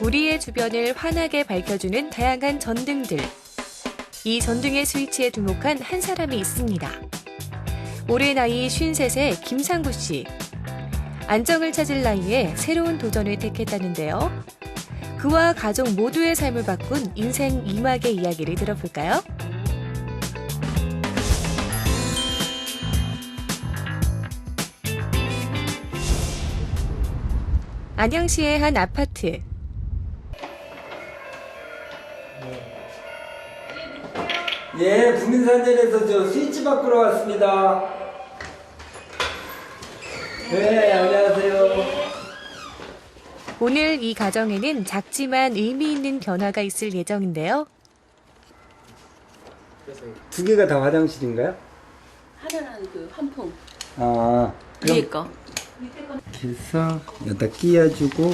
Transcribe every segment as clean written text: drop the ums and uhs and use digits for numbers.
우리의 주변을 환하게 밝혀주는 다양한 전등들. 이 전등의 스위치에 주목한 한 사람이 있습니다. 올해 나이 53세 김상구 씨. 안정을 찾을 나이에 새로운 도전을 택했다는데요. 그와 가족 모두의 삶을 바꾼 인생 2막의 이야기를 들어볼까요? 안양시의 한 아파트. 예, 부민산전에서 저 스위치 바꾸러 왔습니다. 네, 안녕하세요. 오늘 이 가정에는 작지만 의미 있는 변화가 있을 예정인데요. 두 개가 다 화장실인가요? 하나는 그 환풍 아, 위에 거. 그래서 여기다 끼워주고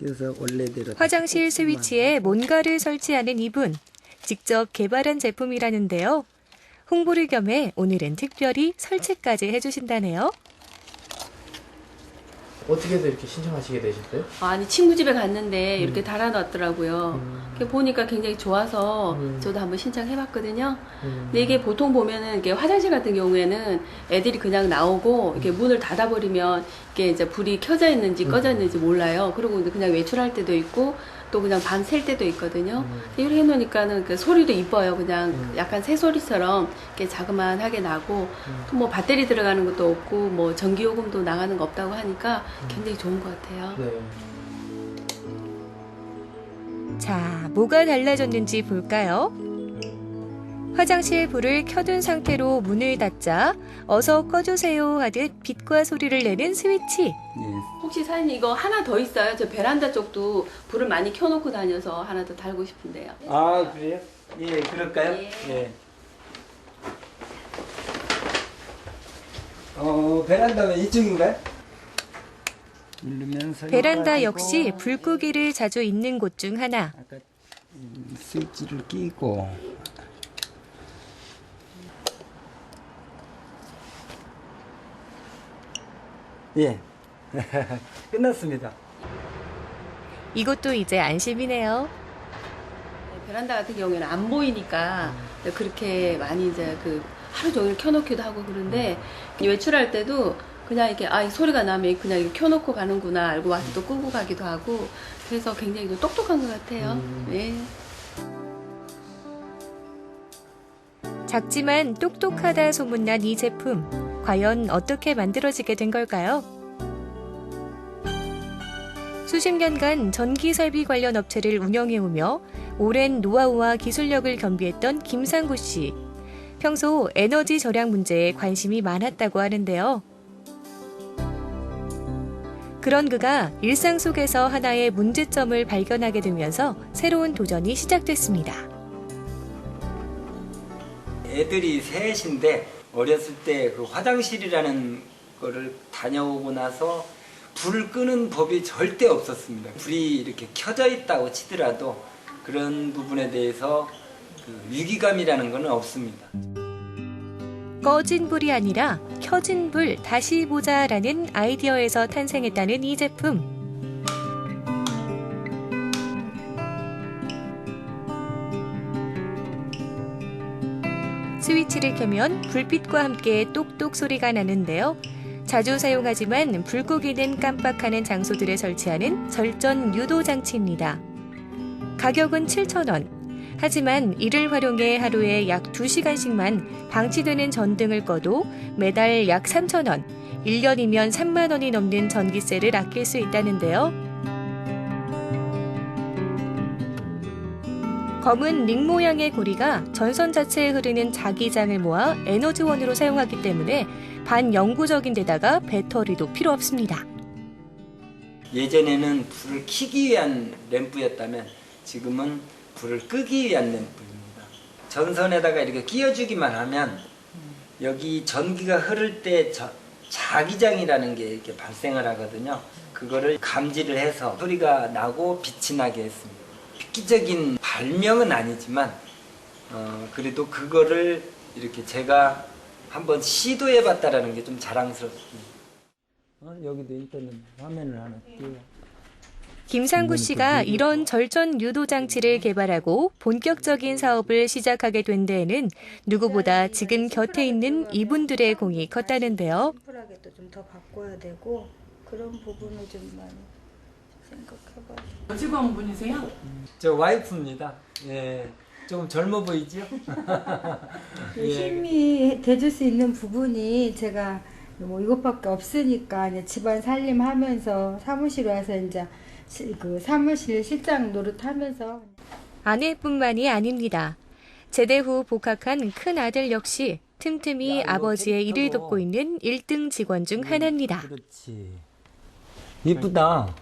그래서 원래대로 화장실 스위치에 뭔가를 설치하는 이분. 직접 개발한 제품이라는데요. 홍보를 겸해 오늘은 특별히 설치까지 해주신다네요. 어떻게 해서 이렇게 신청하시게 되셨어요? 아니 친구 집에 갔는데 이렇게 달아놨더라고요. 이렇게 보니까 굉장히 좋아서 저도 한번 신청해봤거든요. 근데 이게 보통 보면은 이게 화장실 같은 경우에는 애들이 그냥 나오고 이렇게 문을 닫아버리면 이게 이제 불이 켜져 있는지 꺼져 있는지 몰라요. 그리고 이제 그냥 외출할 때도 있고 또 그냥 밤 샐 때도 있거든요. 이렇게 해놓으니까는 그 소리도 이뻐요. 그냥 약간 새소리처럼 이렇게 자그만하게 나고 또 뭐 배터리 들어가는 것도 없고 뭐 전기요금도 나가는 거 없다고 하니까 굉장히 좋은 것 같아요. 네. 자, 뭐가 달라졌는지 볼까요? 화장실 불을 켜둔 상태로 문을 닫자 어서 꺼주세요 하듯 빛과 소리를 내는 스위치. 예. 혹시 사장님 이거 하나 더 있어요? 저 베란다 쪽도 불을 많이 켜놓고 다녀서 하나 더 달고 싶은데요. 아, 그래요? 예, 그럴까요? 예. 예. 베란다는 이쪽인가요? 누르면서 베란다 역시 불 끄기를 자주 잊는 곳 중 하나. 아까 스위치를 끼고 예. 끝났습니다. 이것도 이제 안심이네요. 베란다 같은 경우에는 안 보이니까 그렇게 많이 이제 그 하루 종일 켜놓기도 하고 그런데 외출할 때도 그냥 이렇게 이 소리가 나면 그냥 이렇게 켜놓고 가는구나 알고 와서 또 끄고 가기도 하고 그래서 굉장히 또 똑똑한 것 같아요. 예. 작지만 똑똑하다 소문난 이 제품. 과연 어떻게 만들어지게 된 걸까요? 수십 년간 전기 설비 관련 업체를 운영해오며 오랜 노하우와 기술력을 겸비했던 김상구 씨. 평소 에너지 절약 문제에 관심이 많았다고 하는데요. 그런 그가 일상 속에서 하나의 문제점을 발견하게 되면서 새로운 도전이 시작됐습니다. 애들이 셋인데 어렸을 때 그 화장실이라는 거를 다녀오고 나서 불을 끄는 법이 절대 없었습니다. 불이 이렇게 켜져 있다고 치더라도 그런 부분에 대해서 그 위기감이라는 건 없습니다. 꺼진 불이 아니라 켜진 불 다시 보자라는 아이디어에서 탄생했다는 이 제품. 스위치를 켜면 불빛과 함께 똑똑 소리가 나는데요. 자주 사용하지만 불 끄기는 깜빡하는 장소들에 설치하는 절전 유도 장치입니다. 가격은 7,000원. 하지만 이를 활용해 하루에 약 2시간씩만 방치되는 전등을 꺼도 매달 약 3,000원, 1년이면 3만 원이 넘는 전기세를 아낄 수 있다는데요. 검은 링 모양의 고리가 전선 자체에 흐르는 자기장을 모아 에너지원으로 사용하기 때문에 반영구적인 데다가 배터리도 필요 없습니다. 예전에는 불을 켜기 위한 램프였다면 지금은 불을 끄기 위한 램프입니다. 전선에다가 이렇게 끼워주기만 하면 여기 전기가 흐를 때 자기장이라는 게 이렇게 발생을 하거든요. 그거를 감지를 해서 소리가 나고 빛이 나게 했습니다. 획기적인 발명은 아니지만 그래도 그거를 이렇게 제가 한번 시도해봤다라는 게 좀 자랑스럽습니다. 여기도 인터넷 화면을 하나 띄워. 김상구 씨가 이런 절전 유도 장치를 개발하고 본격적인 사업을 시작하게 된 데에는 누구보다 지금 곁에 있는 이분들의 공이 컸다는데요. 심플하게 또 좀 더 바꿔야 되고 그런 부분을 좀 많이 생각해봐요. 직원분이세요? 저 와이프입니다. 예, 조금 젊어 보이죠? 힘이 돼줄 수 있는 부분이 제가 뭐 이것밖에 없으니까 이제 집안 살림하면서 사무실에 와서 이제 그 사무실 실장 노릇하면서 아내뿐만이 아닙니다. 제대 후 복학한 큰 아들 역시 틈틈이 아버지의 일을 돕고 있는 1등 직원 중 하나입니다. 그렇지. 이쁘다.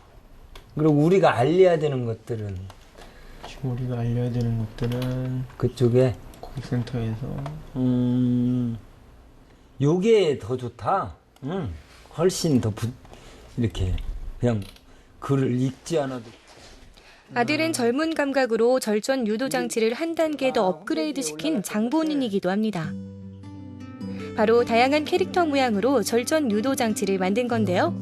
그리고 우리가 알려야 되는 것들은 지금 우리가 알려야 되는 것들은 그쪽에 고객센터에서 요게 더 좋다. 훨씬 더 이렇게 그냥 글을 읽지 않아도. 아들은 젊은 감각으로 절전 유도 장치를 한 단계 더 업그레이드 시킨 장본인이기도 합니다. 바로 다양한 캐릭터 모양으로 절전 유도 장치를 만든 건데요.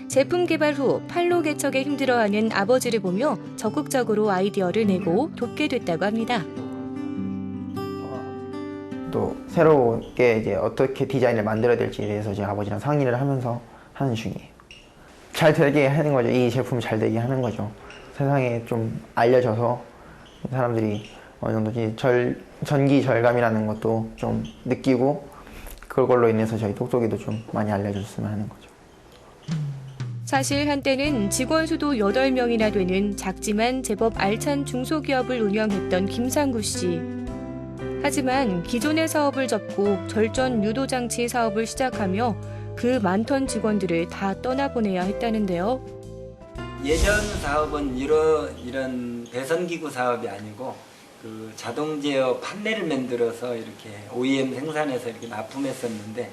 제품 개발 후 팔로 개척에 힘들어하는 아버지를 보며 적극적으로 아이디어를 내고 돕게 됐다고 합니다. 또 새롭게 이제 어떻게 디자인을 만들어야 될지에 대해서 제 아버지랑 상의를 하면서 하는 중이에요. 잘 되게 하는 거죠. 이 제품 잘 되게 하는 거죠. 세상에 좀 알려져서 사람들이 어느 정도 전기 절감이라는 것도 좀 느끼고 그걸로 인해서 저희 똑똑이도 좀 많이 알려줬으면 하는 거죠. 사실 한때는 직원 수도 8명이나 되는 작지만 제법 알찬 중소기업을 운영했던 김상구 씨. 하지만 기존의 사업을 접고 절전 유도 장치 사업을 시작하며 그 많던 직원들을 다 떠나보내야 했다는데요. 예전 사업은 이런 배선기구 사업이 아니고 그 자동 제어 판넬을 만들어서 이렇게 OEM 생산해서 이렇게 납품했었는데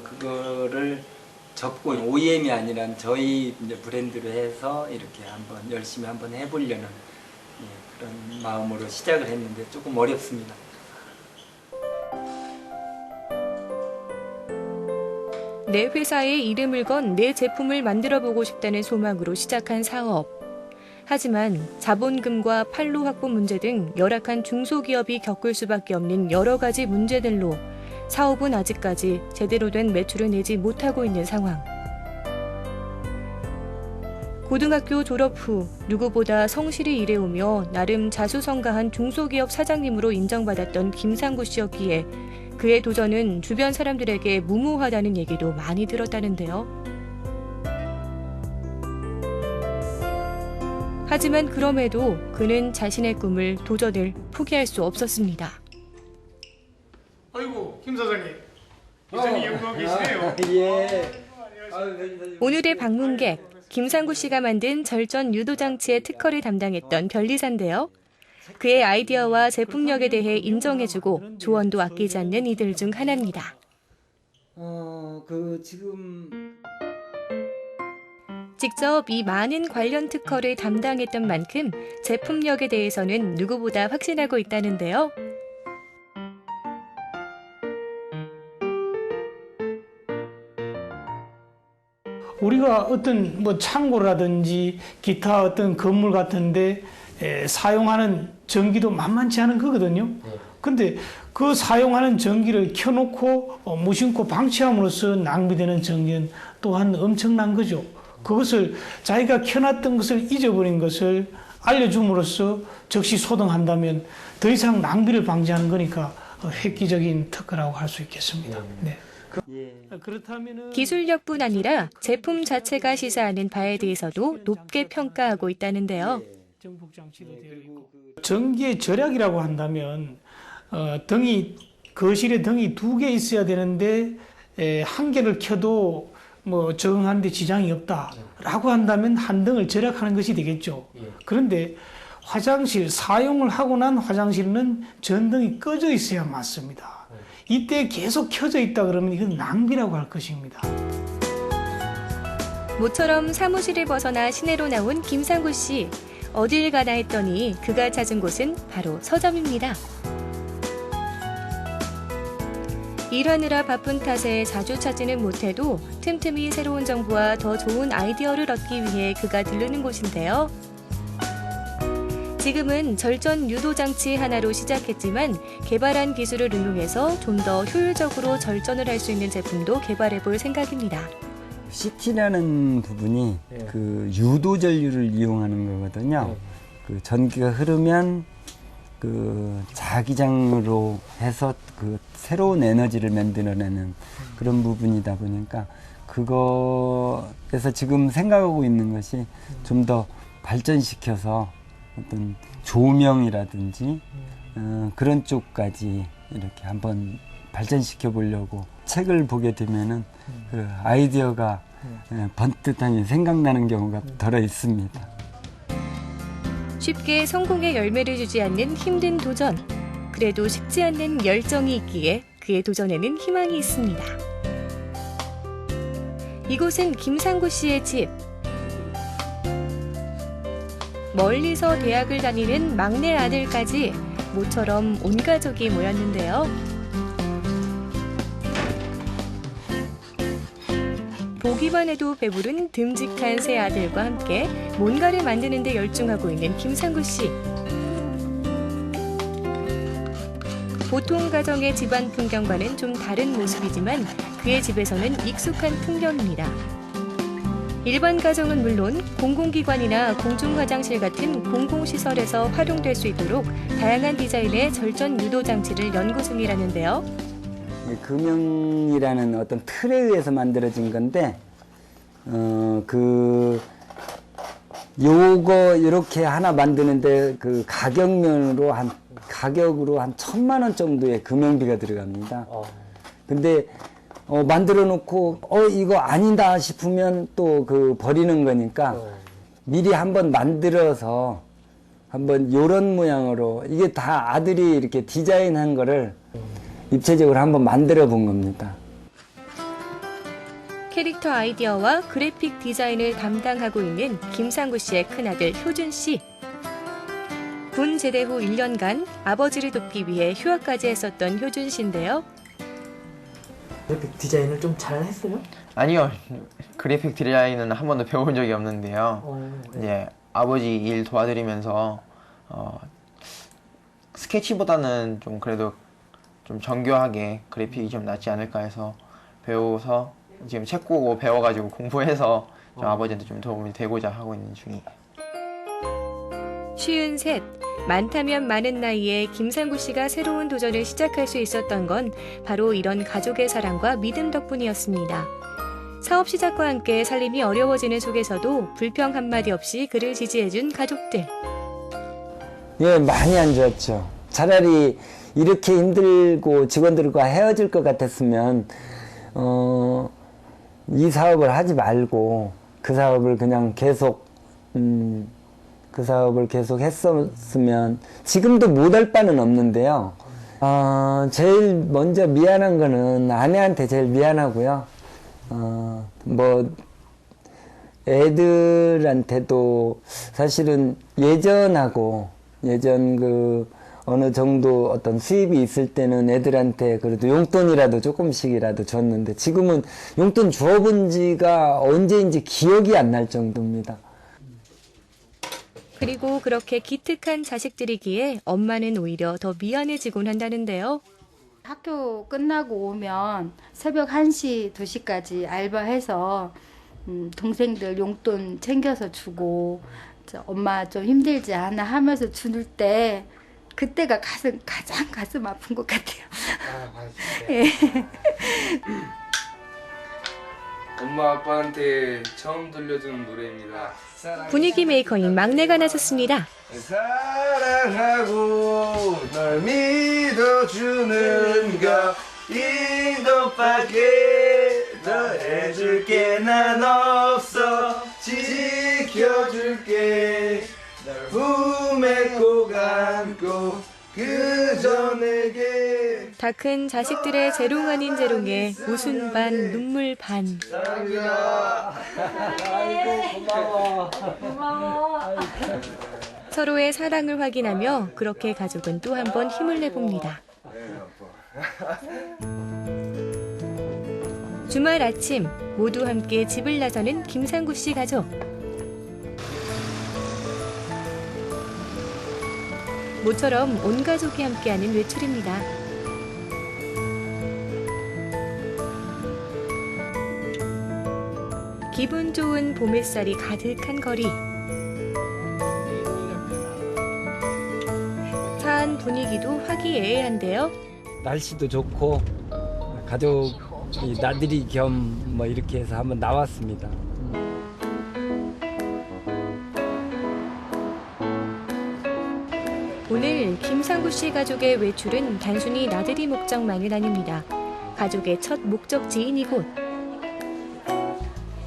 그거를 접고 OEM이 아니라 저희 이제 브랜드로 해서 이렇게 한번 열심히 한번 해보려는 그런 마음으로 시작을 했는데 조금 어렵습니다. 내 회사의 이름을 건 내 제품을 만들어보고 싶다는 소망으로 시작한 사업. 하지만 자본금과 판로 확보 문제 등 열악한 중소기업이 겪을 수밖에 없는 여러 가지 문제들로 사업은 아직까지 제대로 된 매출을 내지 못하고 있는 상황. 고등학교 졸업 후 누구보다 성실히 일해오며 나름 자수성가한 중소기업 사장님으로 인정받았던 김상구 씨였기에 그의 도전은 주변 사람들에게 무모하다는 얘기도 많이 들었다는데요. 하지만 그럼에도 그는 자신의 꿈을 도전을 포기할 수 없었습니다. 아이고 김 사장님. 이전에 연구하고 계시네요. 예. 오늘의 방문객, 김상구 씨가 만든 절전 유도 장치의 특허를 담당했던 변리사인데요. 그의 아이디어와 제품력에 대해 인정해주고 조언도 아끼지 않는 이들 중 하나입니다. 직접 이 많은 관련 특허를 담당했던 만큼 제품력에 대해서는 누구보다 확신하고 있다는데요. 우리가 어떤 뭐 창고라든지 기타 어떤 건물 같은데 사용하는 전기도 만만치 않은 거거든요. 근데 그 사용하는 전기를 켜놓고 무심코 방치함으로써 낭비되는 전기는 또한 엄청난 거죠. 그것을 자기가 켜놨던 것을 잊어버린 것을 알려줌으로써 즉시 소등한다면 더 이상 낭비를 방지하는 거니까 획기적인 특허라고 할 수 있겠습니다. 네. 그렇다면은 기술력뿐 아니라 제품 자체가 시사하는 바에 대해서도 높게 평가하고 있다는데요. 정폭 장치도 되어 있고 전기의 절약이라고 한다면 등이 거실에 등이 2개 있어야 되는데 1개를 켜도 뭐 적응하는데 지장이 없다라고 한다면 한 등을 절약하는 것이 되겠죠. 그런데 화장실 사용을 하고 난 화장실은 전등이 꺼져 있어야 맞습니다. 이때 계속 켜져 있다 그러면 이건 낭비라고 할 것입니다. 모처럼 사무실을 벗어나 시내로 나온 김상구 씨. 어딜 가나 했더니 그가 찾은 곳은 바로 서점입니다. 일하느라 바쁜 탓에 자주 찾지는 못해도 틈틈이 새로운 정보와 더 좋은 아이디어를 얻기 위해 그가 들르는 곳인데요. 지금은 절전 유도 장치 하나로 시작했지만 개발한 기술을 응용해서 좀 더 효율적으로 절전을 할 수 있는 제품도 개발해 볼 생각입니다. CT라는 부분이 그 유도 전류를 이용하는 거거든요. 그 전기가 흐르면 그 자기장으로 해서 그 새로운 에너지를 만들어내는 그런 부분이다 보니까 그거에서 지금 생각하고 있는 것이 좀 더 발전시켜서 어떤 조명이라든지 그런 쪽까지 이렇게 한번 발전시켜 보려고 책을 보게 되면은 그 아이디어가 번뜩하니 생각나는 경우가 덜어 있습니다. 쉽게 성공의 열매를 주지 않는 힘든 도전. 그래도 식지 않는 열정이 있기에 그의 도전에는 희망이 있습니다. 이곳은 김상구 씨의 집. 멀리서 대학을 다니는 막내 아들까지 모처럼 온 가족이 모였는데요. 보기만 해도 배부른 듬직한 세 아들과 함께 뭔가를 만드는 데 열중하고 있는 김상구 씨. 보통 가정의 집안 풍경과는 좀 다른 모습이지만 그의 집에서는 익숙한 풍경입니다. 일반 가정은 물론 공공기관이나 공중화장실 같은 공공시설에서 활용될 수 있도록 다양한 디자인의 절전 유도 장치를 연구 중이라는데요. 금형이라는 어떤 틀에 의해서 만들어진 건데, 요거 이렇게 하나 만드는데 그 가격으로 한 1,000만 원 정도의 금형비가 들어갑니다. 근데 만들어 놓고 이거 아니다 싶으면 또 그 버리는 거니까 미리 한번 만들어서 한번 요런 모양으로 이게 다 아들이 이렇게 디자인한 거를 입체적으로 한번 만들어 본 겁니다. 캐릭터 아이디어와 그래픽 디자인을 담당하고 있는 김상구 씨의 큰아들 효준 씨. 군 제대 후 1년간 아버지를 돕기 위해 휴학까지 했었던 효준 씨인데요. 그래픽 디자인을 좀 잘 했어요? 아니요, 그래픽 디자인은 한 번도 배워본 적이 없는데요. 이제 아버지 일 도와드리면서 스케치보다는 좀 그래도 좀 정교하게 그래픽이 좀 낫지 않을까 해서 배워서 지금 책 보고 배워가지고 공부해서 좀 아버지한테 좀 도움이 되고자 하고 있는 중이에요. 53, 많다면 많은 나이에 김상구 씨가 새로운 도전을 시작할 수 있었던 건 바로 이런 가족의 사랑과 믿음 덕분이었습니다. 사업 시작과 함께 살림이 어려워지는 속에서도 불평 한마디 없이 그를 지지해준 가족들. 예, 많이 안 좋았죠. 차라리 이렇게 힘들고 직원들과 헤어질 것 같았으면 이 사업을 하지 말고 그 사업을 그냥 계속 했었으면 지금도 못할 바는 없는데요. 제일 먼저 미안한 거는 아내한테 제일 미안하고요. 뭐 애들한테도 사실은 예전 그 어느 정도 어떤 수입이 있을 때는 애들한테 그래도 용돈이라도 조금씩이라도 줬는데 지금은 용돈 주어본 지가 언제인지 기억이 안 날 정도입니다. 그리고 그렇게 기특한 자식들이기에 엄마는 오히려 더 미안해지곤 한다는데요. 학교 끝나고 오면 새벽 1시, 2시까지 알바해서 동생들 용돈 챙겨서 주고 엄마 좀 힘들지 않아 하면서 줄 때 그때가 가장 가슴 아픈 것 같아요. 예. 엄마 아빠한테 처음 들려준 노래입니다. 분위기 메이커인 막내가 나섰습니다. 사랑하고 널 믿어주는 것 이것밖에 더 해줄게 난 없어 지켜줄게 널 품에 꼭 안고 그저 내게 다 큰 자식들의 재롱 아닌 재롱에 웃음 반 눈물 반. 아이고 고마워. 서로의 사랑을 확인하며 그렇게 가족은 또 한 번 힘을 내봅니다. 주말 아침 모두 함께 집을 나서는 김상구 씨 가족. 모처럼 온 가족이 함께하는 외출입니다. 기분 좋은 봄 햇살이 가득한 거리. 차한 분위기도 화기애애한데요. 날씨도 좋고 가족 나들이 겸 뭐 이렇게 해서 한번 나왔습니다. 오늘 김상구 씨 가족의 외출은 단순히 나들이 목적만은 아닙니다. 가족의 첫 목적지인 이곳.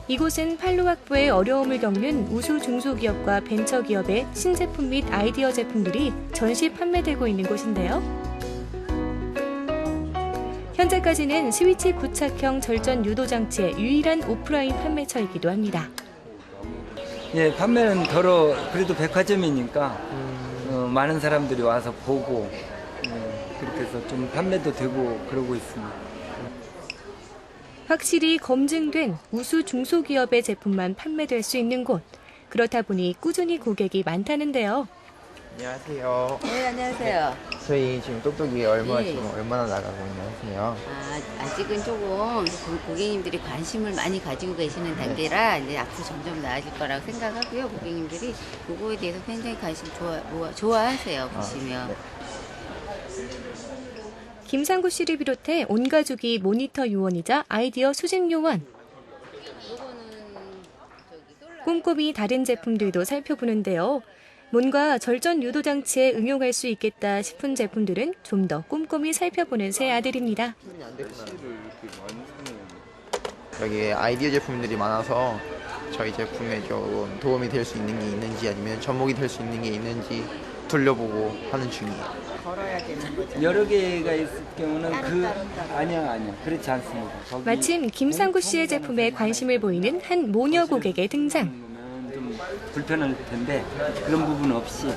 이곳은 판로 확보에 어려움을 겪는 우수 중소기업과 벤처기업의 신제품 및 아이디어 제품들이 전시 판매되고 있는 곳인데요. 현재까지는 스위치 부착형 절전 유도 장치의 유일한 오프라인 판매처이기도 합니다. 예, 판매는 더러 그래도 백화점이니까 많은 사람들이 와서 보고 그렇게 해서 좀 판매도 되고 그러고 있습니다. 확실히 검증된 우수 중소기업의 제품만 판매될 수 있는 곳. 그렇다 보니 꾸준히 고객이 많다는데요. 안녕하세요. 네, 안녕하세요. 저희 지금 똑똑이 지금 얼마나 나가고 있나요? 아직은 조금 고객님들이 관심을 많이 가지고 계시는 단계라 이제 앞으로 점점 나아질 거라고 생각하고요. 고객님들이 그거에 대해서 굉장히 관심 좋아하세요. 보시면. 김상구 씨를 비롯해 온 가족이 모니터 요원이자 아이디어 수집 요원. 꼼꼼히 다른 제품들도 살펴보는데요. 뭔가 절전 유도 장치에 응용할 수 있겠다 싶은 제품들은 좀 더 꼼꼼히 살펴보는 새 아들입니다. 여기 아이디어 제품들이 많아서 저희 제품에 좀 도움이 될 수 있는 게 있는지 아니면 접목이 될 수 있는 게 있는지 둘러보고 하는 중이에요. 걸어야 되는 거죠. 여러 개가 있을 경우는 아니야 그렇지 않습니다. 마침 김상구 씨의 제품에 관심을 보이는 한 모녀 고객의 등장. 좀 불편할 텐데 그런 부분 없이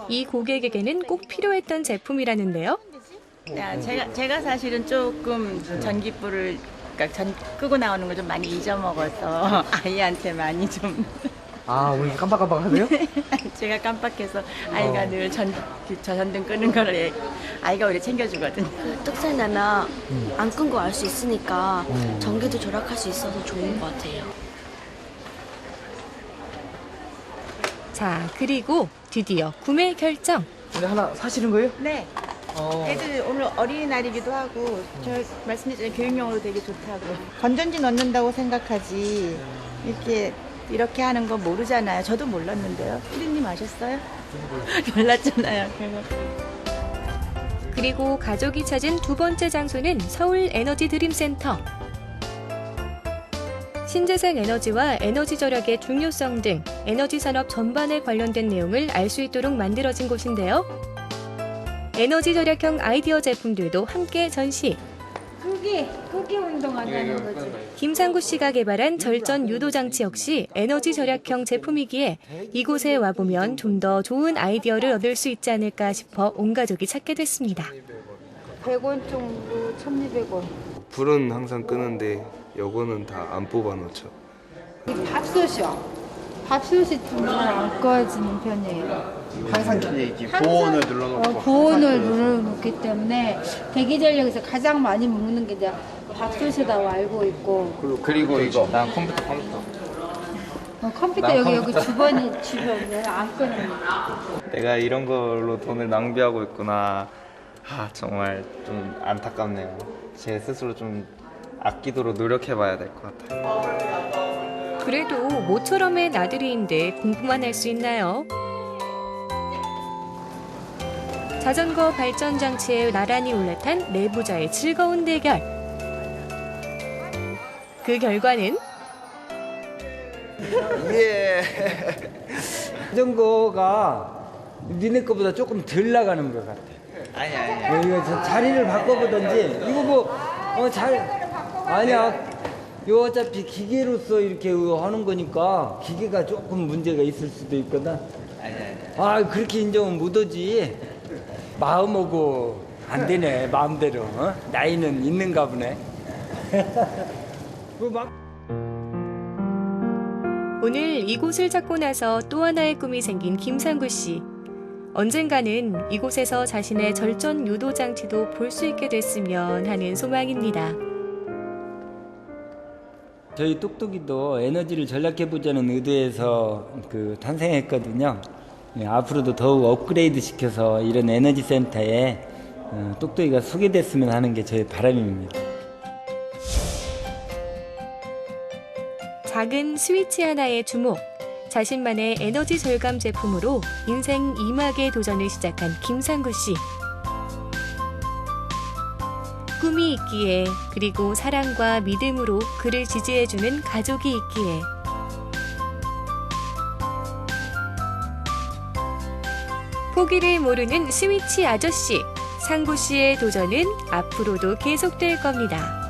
이 고객에게는 꼭 필요했던 제품이라는데요. 제가 사실은 조금 전기불을 그러니까 끄고 나오는 걸 좀 많이 잊어먹어서 아이한테 많이 좀 오늘 깜빡깜빡하세요? 제가 깜빡해서 아이가 늘 전등 끄는 거를 아이가 오히려 챙겨주거든. 떡살 나면 안 끈 거 알 수 있으니까 전기도 절약할 수 있어서 좋은 것 같아요. 자, 그리고 드디어 구매 결정. 근데 하나 사시는 거예요? 네. 애들 오늘 어린이날이기도 하고 저 말씀드린 교육용으로 되게 좋다고. 건전지 넣는다고 생각하지 이렇게 하는 거 모르잖아요. 저도 몰랐는데요. 피디님 아셨어요? 몰랐잖아요. 그리고 가족이 찾은 두 번째 장소는 서울 에너지 드림센터. 신재생 에너지와 에너지 절약의 중요성 등 에너지 산업 전반에 관련된 내용을 알 수 있도록 만들어진 곳인데요. 에너지 절약형 아이디어 제품들도 함께 전시. 끄기 운동하자는 거지. 김상구 씨가 개발한 절전 유도 장치 역시 에너지 절약형 제품이기에 이곳에 와보면 좀 더 좋은 아이디어를 얻을 수 있지 않을까 싶어 온 가족이 찾게 됐습니다. 100원 정도, 1,200원. 불은 항상 끄는데 요거는 다 안 뽑아 놓죠. 밥솥이 좀 잘 안 꺼지는 편이에요. 항상 켜져 있지. 보온을 눌러놓고. 보온을 눌러놓기 때문에 대기 전력에서 가장 많이 먹는 게 이제 밥솥이라고 알고 있고. 그리고 이거. 난 컴퓨터. 컴퓨터 여기 주변에 안 끄는 거. 내가 이런 걸로 돈을 낭비하고 있구나. 정말 좀 안타깝네요. 제 스스로 좀 아끼도록 노력해봐야 될 것 같아요. 그래도 모처럼의 나들이인데 공부만 할 수 있나요? 자전거 발전 장치에 나란히 올라탄 내부자의 즐거운 대결. 그 결과는 자전거가 니네 거보다 조금 덜 나가는 것 같아. 아니야. 이거 자리를 바꿔보든지 이거 아니야. 이거 어차피 기계로서 이렇게 하는 거니까 기계가 조금 문제가 있을 수도 있거든. 그렇게 인정은 못하지. 마음하고 안 되네. 마음대로. 나이는 있는가 보네. 오늘 이곳을 찾고 나서 또 하나의 꿈이 생긴 김상구 씨. 언젠가는 이곳에서 자신의 절전 유도 장치도 볼 수 있게 됐으면 하는 소망입니다. 저희 똑똑이도 에너지를 전락해보자는 의도에서 탄생했거든요. 앞으로도 더욱 업그레이드 시켜서 이런 에너지 센터에 똑똑이가 소개됐으면 하는 게 저의 바람입니다. 작은 스위치 하나의 주목, 자신만의 에너지 절감 제품으로 인생 2막의 도전을 시작한 김상구 씨. 꿈이 있기에, 그리고 사랑과 믿음으로 그를 지지해주는 가족이 있기에. 포기를 모르는 스위치 아저씨, 상구 씨의 도전은 앞으로도 계속될 겁니다.